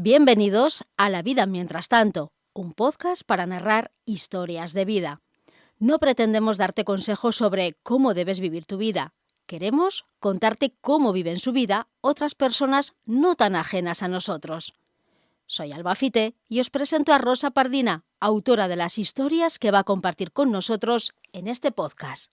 Bienvenidos a La vida mientras tanto, un podcast para narrar historias de vida. No pretendemos darte consejos sobre cómo debes vivir tu vida. Queremos contarte cómo viven su vida otras personas no tan ajenas a nosotros. Soy Alba Fite y os presento a Rosa Pardina, autora de las historias que va a compartir con nosotros en este podcast.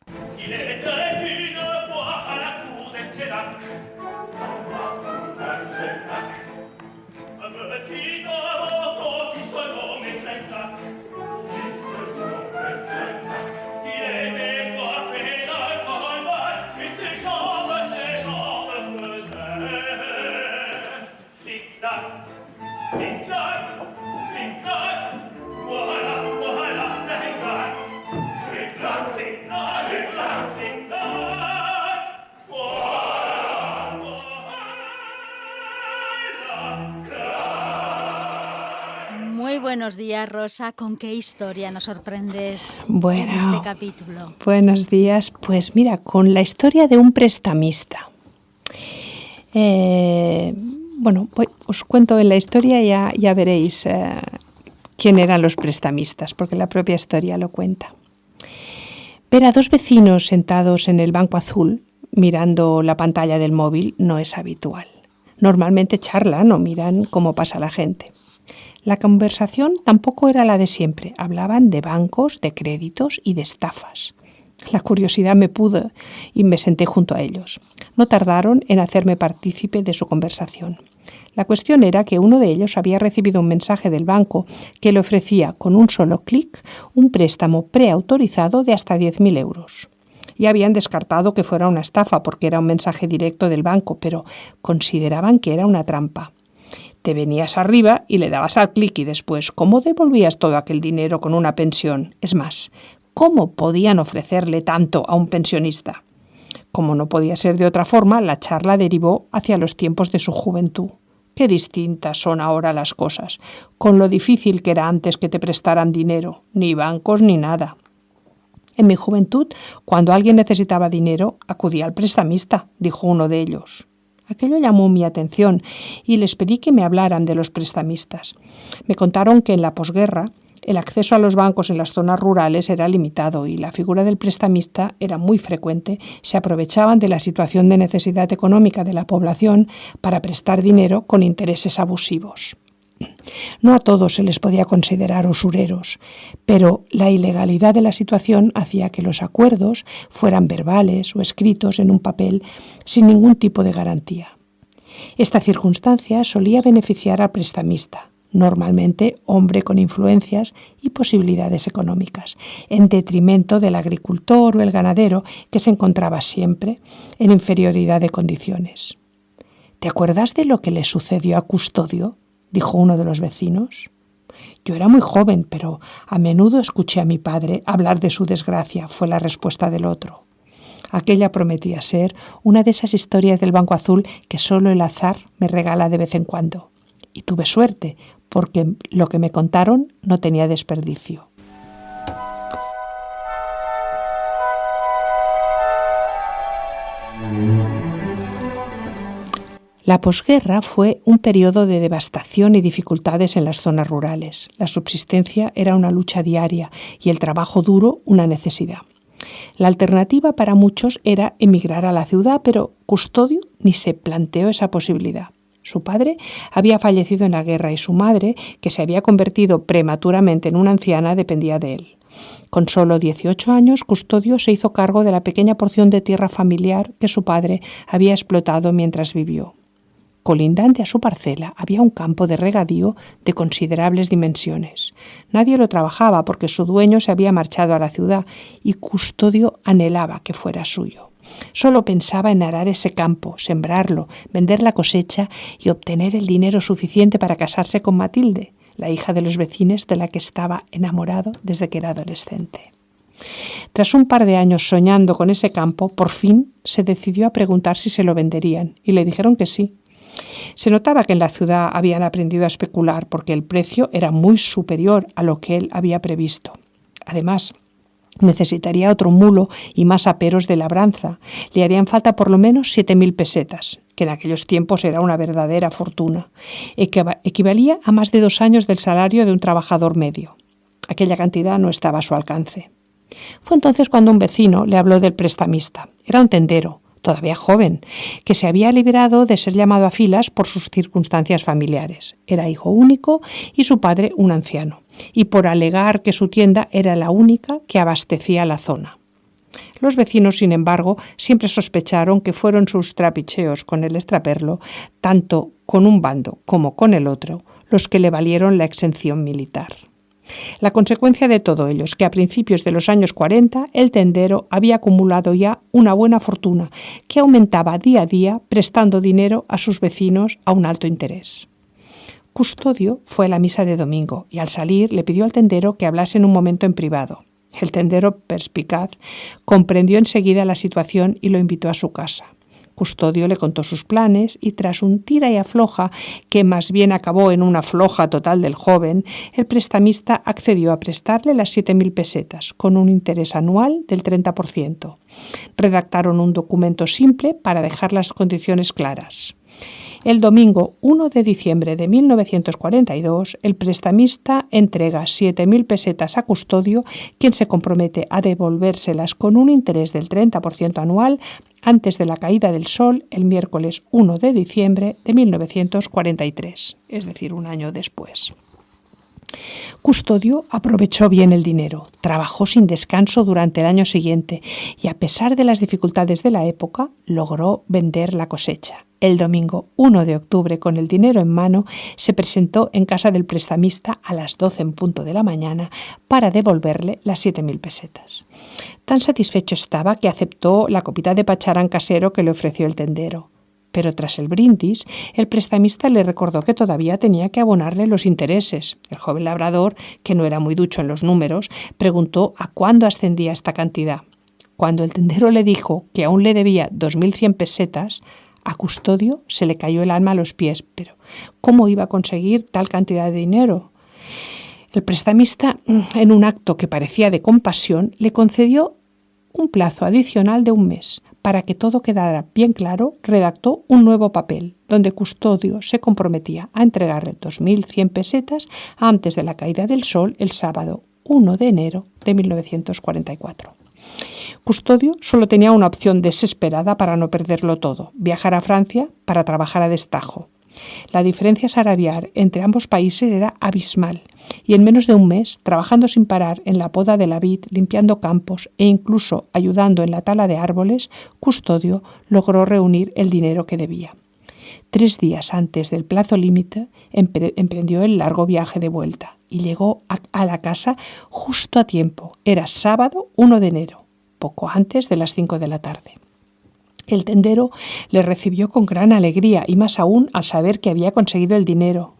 Muy buenos días, Rosa. ¿Con qué historia nos sorprendes en este capítulo? Buenos días. Pues mira, con la historia de un prestamista. Os cuento en la historia, ya veréis quién eran los prestamistas, porque la propia historia lo cuenta. Ver a dos vecinos sentados en el banco azul mirando la pantalla del móvil no es habitual. Normalmente charlan o miran cómo pasa la gente. La conversación tampoco era la de siempre. Hablaban de bancos, de créditos y de estafas. La curiosidad me pudo y me senté junto a ellos. No tardaron en hacerme partícipe de su conversación. La cuestión era que uno de ellos había recibido un mensaje del banco que le ofrecía con un solo clic un préstamo preautorizado de hasta 10.000 euros. Ya habían descartado que fuera una estafa porque era un mensaje directo del banco, pero consideraban que era una trampa. Te venías arriba y le dabas al clic y después, ¿cómo devolvías todo aquel dinero con una pensión? Es más, ¿cómo podían ofrecerle tanto a un pensionista? Como no podía ser de otra forma, la charla derivó hacia los tiempos de su juventud. Qué distintas son ahora las cosas, con lo difícil que era antes que te prestaran dinero, ni bancos ni nada. En mi juventud, cuando alguien necesitaba dinero, acudía al prestamista, dijo uno de ellos. Aquello llamó mi atención y les pedí que me hablaran de los prestamistas. Me contaron que en la posguerra el acceso a los bancos en las zonas rurales era limitado y la figura del prestamista era muy frecuente. Se aprovechaban de la situación de necesidad económica de la población para prestar dinero con intereses abusivos. No a todos se les podía considerar usureros, pero la ilegalidad de la situación hacía que los acuerdos fueran verbales o escritos en un papel sin ningún tipo de garantía. Esta circunstancia solía beneficiar al prestamista, normalmente hombre con influencias y posibilidades económicas, en detrimento del agricultor o el ganadero que se encontraba siempre en inferioridad de condiciones. ¿Te acuerdas de lo que le sucedió a Custodio?, dijo uno de los vecinos. Yo era muy joven, pero a menudo escuché a mi padre hablar de su desgracia, fue la respuesta del otro. Aquella prometía ser una de esas historias del Banco Azul que solo el azar me regala de vez en cuando. Y tuve suerte, porque lo que me contaron no tenía desperdicio. La posguerra fue un periodo de devastación y dificultades en las zonas rurales. La subsistencia era una lucha diaria y el trabajo duro una necesidad. La alternativa para muchos era emigrar a la ciudad, pero Custodio ni se planteó esa posibilidad. Su padre había fallecido en la guerra y su madre, que se había convertido prematuramente en una anciana, dependía de él. Con solo 18 años, Custodio se hizo cargo de la pequeña porción de tierra familiar que su padre había explotado mientras vivió. Colindante a su parcela había un campo de regadío de considerables dimensiones. Nadie lo trabajaba porque su dueño se había marchado a la ciudad y Custodio anhelaba que fuera suyo. Solo pensaba en arar ese campo, sembrarlo, vender la cosecha y obtener el dinero suficiente para casarse con Matilde, la hija de los vecinos de la que estaba enamorado desde que era adolescente. Tras un par de años soñando con ese campo, por fin se decidió a preguntar si se lo venderían y le dijeron que sí. Se notaba que en la ciudad habían aprendido a especular porque el precio era muy superior a lo que él había previsto. Además, Necesitaría otro mulo y más aperos de labranza. Le harían falta por lo menos 7.000 pesetas, que en aquellos tiempos era una verdadera fortuna. Equivalía a más de 2 años del salario de un trabajador medio. Aquella cantidad no estaba a su alcance. Fue entonces cuando un vecino le habló del prestamista. Era un tendero, todavía joven, que se había librado de ser llamado a filas por sus circunstancias familiares. Era hijo único y su padre un anciano, y por alegar que su tienda era la única que abastecía la zona. Los vecinos, sin embargo, siempre sospecharon que fueron sus trapicheos con el extraperlo, tanto con un bando como con el otro, los que le valieron la exención militar. La consecuencia de todo ello es que a principios de los años 40 el tendero había acumulado ya una buena fortuna que aumentaba día a día prestando dinero a sus vecinos a un alto interés. Custodio fue a la misa de domingo y al salir le pidió al tendero que hablase en un momento en privado. El tendero, perspicaz, comprendió enseguida la situación y lo invitó a su casa. Custodio le contó sus planes y tras un tira y afloja, que más bien acabó en una afloja total del joven, el prestamista accedió a prestarle las 7.000 pesetas, con un interés anual del 30%. Redactaron un documento simple para dejar las condiciones claras. El domingo 1 de diciembre de 1942, el prestamista entrega 7.000 pesetas a Custodio, quien se compromete a devolvérselas con un interés del 30% anual antes de la caída del sol el miércoles 1 de diciembre de 1943, es decir, un año después. Custodio aprovechó bien el dinero, trabajó sin descanso durante el año siguiente y a pesar de las dificultades de la época, logró vender la cosecha. El domingo 1 de octubre, con el dinero en mano, se presentó en casa del prestamista a las 12 en punto de la mañana para devolverle las 7.000 pesetas. Tan satisfecho estaba que aceptó la copita de pacharán casero que le ofreció el tendero. Pero tras el brindis, el prestamista le recordó que todavía tenía que abonarle los intereses. El joven labrador, que no era muy ducho en los números, preguntó a cuándo ascendía esta cantidad. Cuando el tendero le dijo que aún le debía 2.100 pesetas, a Custodio se le cayó el alma a los pies. Pero, ¿cómo iba a conseguir tal cantidad de dinero? El prestamista, en un acto que parecía de compasión, le concedió un plazo adicional de 1 mes. Para que todo quedara bien claro, redactó un nuevo papel, donde Custodio se comprometía a entregarle 2.100 pesetas antes de la caída del sol el sábado 1 de enero de 1944. Custodio solo tenía una opción desesperada para no perderlo todo: viajar a Francia para trabajar a destajo. La diferencia salarial entre ambos países era abismal y en menos de 1 mes, trabajando sin parar en la poda de la vid, limpiando campos e incluso ayudando en la tala de árboles, Custodio logró reunir el dinero que debía. 3 días antes del plazo límite emprendió el largo viaje de vuelta y llegó a la casa justo a tiempo. Era sábado 1 de enero, poco antes de las 5 de la tarde. El tendero le recibió con gran alegría y más aún al saber que había conseguido el dinero.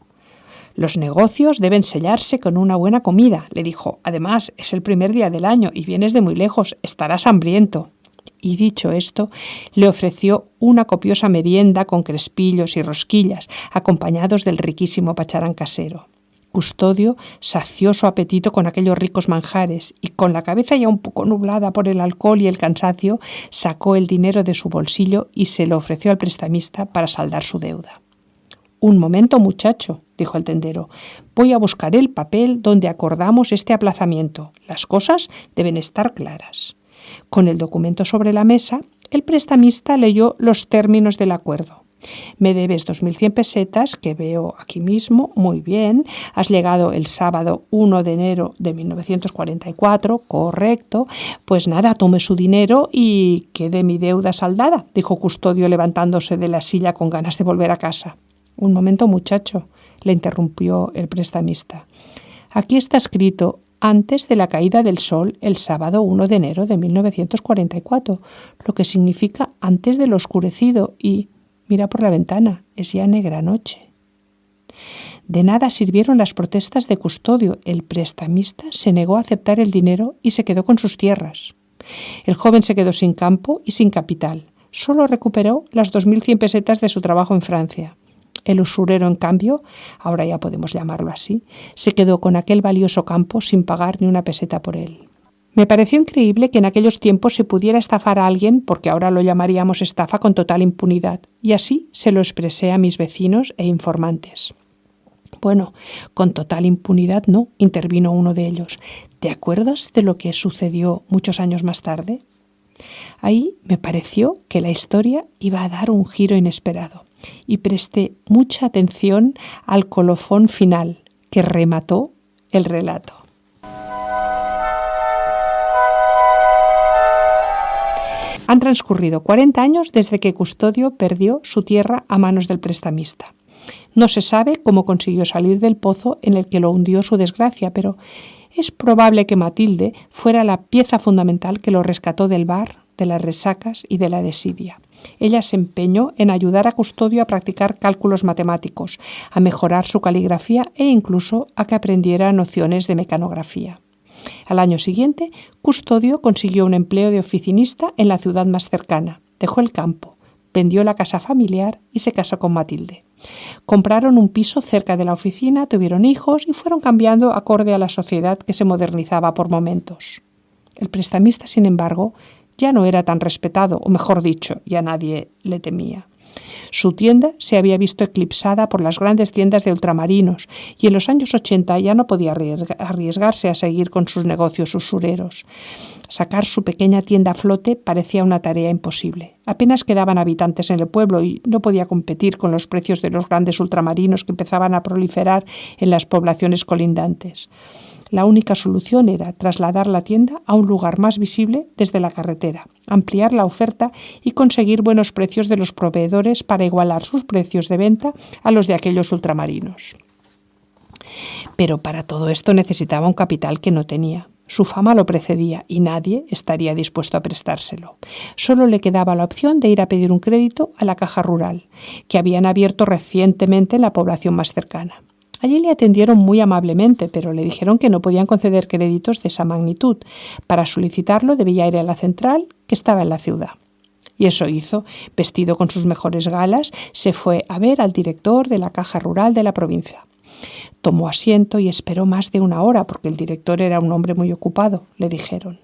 «Los negocios deben sellarse con una buena comida», le dijo. «Además, es el primer día del año y vienes de muy lejos, estarás hambriento». Y dicho esto, le ofreció una copiosa merienda con crespillos y rosquillas, acompañados del riquísimo pacharán casero. Custodio sació su apetito con aquellos ricos manjares y, con la cabeza ya un poco nublada por el alcohol y el cansancio, sacó el dinero de su bolsillo y se lo ofreció al prestamista para saldar su deuda. «Un momento, muchacho», dijo el tendero. «Voy a buscar el papel donde acordamos este aplazamiento. Las cosas deben estar claras». Con el documento sobre la mesa, el prestamista leyó los términos del acuerdo. «Me debes 2.100 pesetas, que veo aquí mismo, muy bien. Has llegado el sábado 1 de enero de 1944, correcto. Pues nada, tome su dinero y quede mi deuda saldada», dijo Custodio levantándose de la silla con ganas de volver a casa. «Un momento, muchacho», le interrumpió el prestamista. «Aquí está escrito antes de la caída del sol el sábado 1 de enero de 1944, lo que significa antes del oscurecido y... mira por la ventana, es ya negra noche». De nada sirvieron las protestas de Custodio. El prestamista se negó a aceptar el dinero y se quedó con sus tierras. El joven se quedó sin campo y sin capital. Solo recuperó las 2.100 pesetas de su trabajo en Francia. El usurero, en cambio, ahora ya podemos llamarlo así, se quedó con aquel valioso campo sin pagar ni una peseta por él. Me pareció increíble que en aquellos tiempos se pudiera estafar a alguien, porque ahora lo llamaríamos estafa, con total impunidad, y así se lo expresé a mis vecinos e informantes. Bueno, con total impunidad no, intervino uno de ellos. ¿Te acuerdas de lo que sucedió muchos años más tarde? Ahí me pareció que la historia iba a dar un giro inesperado y presté mucha atención al colofón final que remató el relato. Han transcurrido 40 años desde que Custodio perdió su tierra a manos del prestamista. No se sabe cómo consiguió salir del pozo en el que lo hundió su desgracia, pero es probable que Matilde fuera la pieza fundamental que lo rescató del bar, de las resacas y de la desidia. Ella se empeñó en ayudar a Custodio a practicar cálculos matemáticos, a mejorar su caligrafía e incluso a que aprendiera nociones de mecanografía. Al año siguiente, Custodio consiguió un empleo de oficinista en la ciudad más cercana, dejó el campo, vendió la casa familiar y se casó con Matilde. Compraron un piso cerca de la oficina, tuvieron hijos y fueron cambiando acorde a la sociedad que se modernizaba por momentos. El prestamista, sin embargo, ya no era tan respetado, o mejor dicho, ya nadie le temía. Su tienda se había visto eclipsada por las grandes tiendas de ultramarinos y en los años 80 ya no podía arriesgarse a seguir con sus negocios usureros. Sacar su pequeña tienda a flote parecía una tarea imposible. Apenas quedaban habitantes en el pueblo y no podía competir con los precios de los grandes ultramarinos que empezaban a proliferar en las poblaciones colindantes. La única solución era trasladar la tienda a un lugar más visible desde la carretera, ampliar la oferta y conseguir buenos precios de los proveedores para igualar sus precios de venta a los de aquellos ultramarinos. Pero para todo esto necesitaba un capital que no tenía. Su fama lo precedía y nadie estaría dispuesto a prestárselo. Solo le quedaba la opción de ir a pedir un crédito a la Caja Rural, que habían abierto recientemente en la población más cercana. Allí le atendieron muy amablemente, pero le dijeron que no podían conceder créditos de esa magnitud. Para solicitarlo debía ir a la central, que estaba en la ciudad. Y eso hizo. Vestido con sus mejores galas, se fue a ver al director de la Caja Rural de la provincia. Tomó asiento y esperó más de una hora, porque el director era un hombre muy ocupado, le dijeron.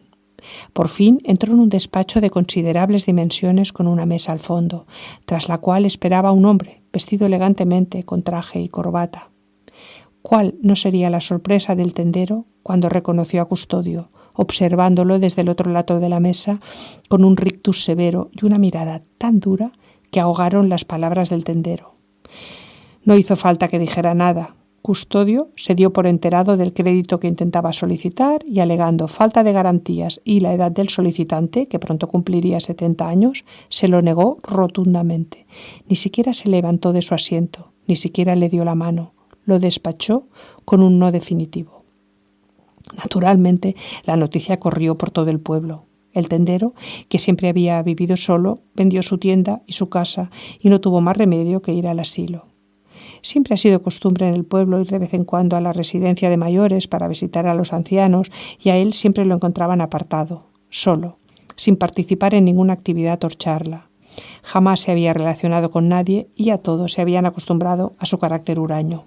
Por fin entró en un despacho de considerables dimensiones con una mesa al fondo, tras la cual esperaba un hombre, vestido elegantemente, con traje y corbata. ¿Cuál no sería la sorpresa del tendero cuando reconoció a Custodio, observándolo desde el otro lado de la mesa con un rictus severo y una mirada tan dura que ahogaron las palabras del tendero? No hizo falta que dijera nada. Custodio se dio por enterado del crédito que intentaba solicitar y, alegando falta de garantías y la edad del solicitante, que pronto cumpliría 70 años, se lo negó rotundamente. Ni siquiera se levantó de su asiento, ni siquiera le dio la mano. Lo despachó con un no definitivo. Naturalmente, la noticia corrió por todo el pueblo. El tendero, que siempre había vivido solo, vendió su tienda y su casa y no tuvo más remedio que ir al asilo. Siempre ha sido costumbre en el pueblo ir de vez en cuando a la residencia de mayores para visitar a los ancianos y a él siempre lo encontraban apartado, solo, sin participar en ninguna actividad o charla. Jamás se había relacionado con nadie y a todos se habían acostumbrado a su carácter huraño.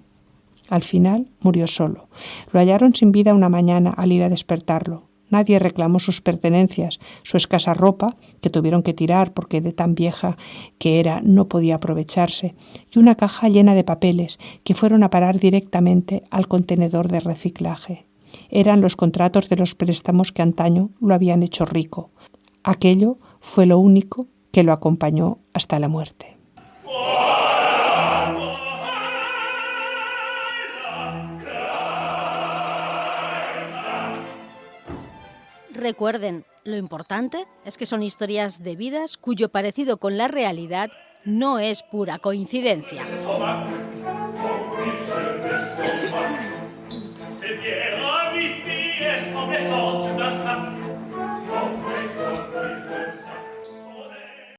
Al final murió solo. Lo hallaron sin vida una mañana al ir a despertarlo. Nadie reclamó sus pertenencias, su escasa ropa, que tuvieron que tirar porque de tan vieja que era no podía aprovecharse, y una caja llena de papeles que fueron a parar directamente al contenedor de reciclaje. Eran los contratos de los préstamos que antaño lo habían hecho rico. Aquello fue lo único que lo acompañó hasta la muerte. Recuerden, lo importante es que son historias de vidas cuyo parecido con la realidad no es pura coincidencia.